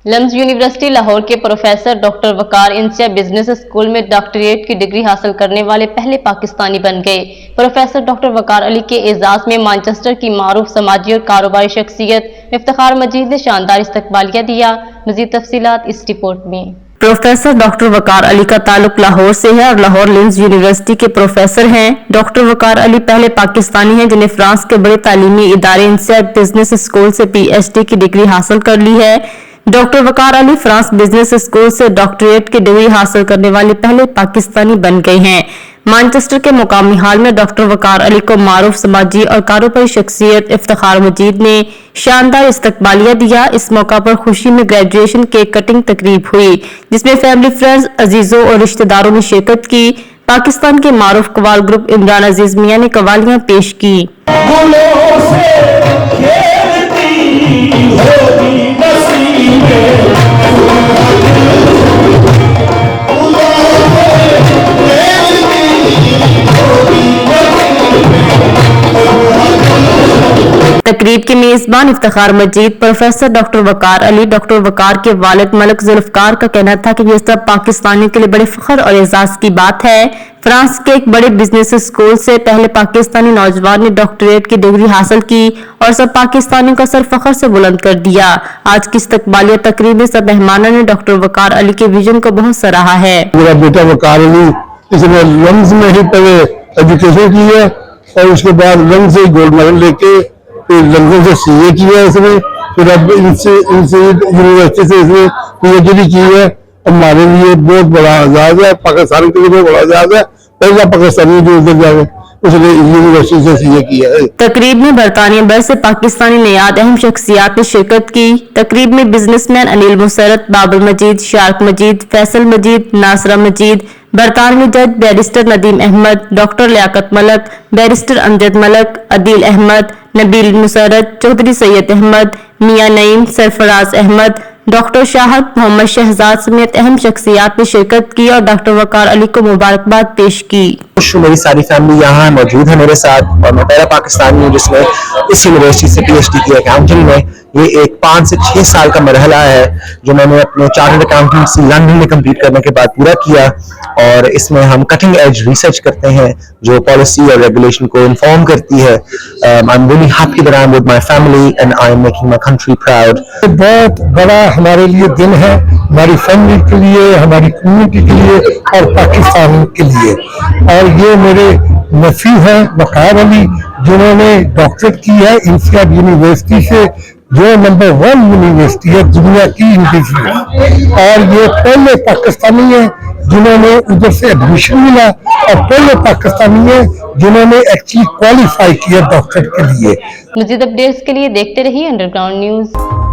Lumps university Lahore के professor doctor वकार इंसिया business school में doctorate की डिग्री हासिल करने वाले पहले पाकिस्तानी बन गए। प्रोफेसर डॉक्टर वकार अली के एजाज में मैनचेस्टर की मारूफ समाजी और कारोबारी शख्सियत इफ्तिखार मजीद ने शानदार इस्तकबालिया दिया। मजीद तफसीलात इस रिपोर्ट में। प्रोफेसर डॉक्टर वकार अली का ताल्लुक लाहौर से है और लाहौर लिम्स यूनिवर्सिटी के प्रोफेसर हैं। डॉक्टर वकार अली पहले पाकिस्तानी हैं जिन्हें फ्रांस के बड़े तालीमी इदारे इंसिया बिजनेस स्कूल से PhD की डिग्री हासिल कर ली है। डॉक्टर वकार अली फ्रांस बिजनेस स्कूल से डॉक्टरेट की डिग्री हासिल करने वाले पहले पाकिस्तानी बन गए हैं। मैनचेस्टर के मुकामी हाल में डॉक्टर वकार अली को मारूफ समाजी और कारोबारी शख्सियत इफ्तिखार मजीद ने शानदार इस्तकबालिया दिया। इस मौका पर खुशी में ग्रेजुएशन केक कटिंग तकरीब हुई जिसमें फैमिली, फ्रेंड्स, अजीजों और रिश्तेदारों ने शिरकत की। पाकिस्तान के मारूफ कवाल ग्रुप इमरान अजीज मियां ने कवालियां पेश की। तकरीब के मेजबान इफ्तिखार मजीद प्रोफेसर डॉक्टर वकार अली, डॉक्टर वकार के वालिद मलिक जुल्फकार का कहना था कि ये सब पाकिस्तानी के लिए बड़े फख्र और एजाज की बात है। फ्रांस के एक बड़े बिजनेस स्कूल से पहले पाकिस्तानी नौजवान ने डॉक्टरेट की डिग्री हासिल की और सब पाकिस्तानियों का सर फख्र से बुलंद कर दिया। आज की इस्तकबालिया तकरीब में सब मेहमानों ने डॉक्टर वकार अली के विजन को बहुत सराहा है। मेरा बेटा वकार अली इसने लम्स में ही पहले एजुकेशन की है और उसके बाद लम्स से गोल्ड मेडल लेके फिर लंदन से CA किया है इसने, फिर अब इनसे यूनिवर्सिटी से इसने PhD की है। हमारे लिए बहुत बड़ा एजाज है, पाकिस्तान के लिए बहुत बड़ा एजाज है। पहला पाकिस्तानी जो उधर जाए उसने यूनिवर्सिटी से CA किया है। तकरीब में बरतानिया भर से पाकिस्तानी नियाद अहम शख्सियात ने शिरकत की। तकरीब में बिजनेसमैन अनिल मुसरत, बाबर मजीद, शार्क मजीद, फैसल मजीद, नासरा मजीद, बरतानवी जज barrister Nadeem Ahmed, doctor Liaquat Malik, barrister Amjad Malik, Adeel Ahmed, Nabeel Musarrat, Chaudhry Syed Ahmed, Mian Naeem, Sarfaraz Ahmed, doctor Shahid, Mohammad Shahzad समेत अहम शख्सियात ने शिरकत की और डॉक्टर वकार अली को मुबारकबाद पेश की। मेरी सारी फैमिली यहाँ मौजूद है मेरे साथ और मैं पहला पाकिस्तानी हूँ जिसने इस यूनिवर्सिटी से PhD किया अकाउंटिंग में। ये एक 5 से 6 साल का मरहला है जो मैंने अपने चार्टर्ड अकाउंटेंसी लंदन में कंप्लीट करने के बाद पूरा किया और इसमें हम कटिंग एज रिसर्च करते हैं जो पॉलिसी और रेगुलेशन को इन्फॉर्म करती है। I am really happy that I am with my family and I am making my country proud. बहुत बड़ा हमारे लिए दिन है, हमारी फैमिली के लिए, हमारी कम्युनिटी के लिए और पाकिस्तान के लिए। और ये मेरे नफी हैं वकार अली जिन्होंने डॉक्टरेट की है इंसिया यूनिवर्सिटी से, जो नंबर 1 यूनिवर्सिटी है दुनिया की इंग्लिश में, और ये पहले पाकिस्तानी है जिन्होंने उधर से एडमिशन मिला और पहले पाकिस्तानी है जिन्होंने एक्चुअली क्वालिफाई किया डॉक्टरेट के लिए। मज़ीद अपडेट्स के लिए देखते रहिए अंडरग्राउंड न्यूज।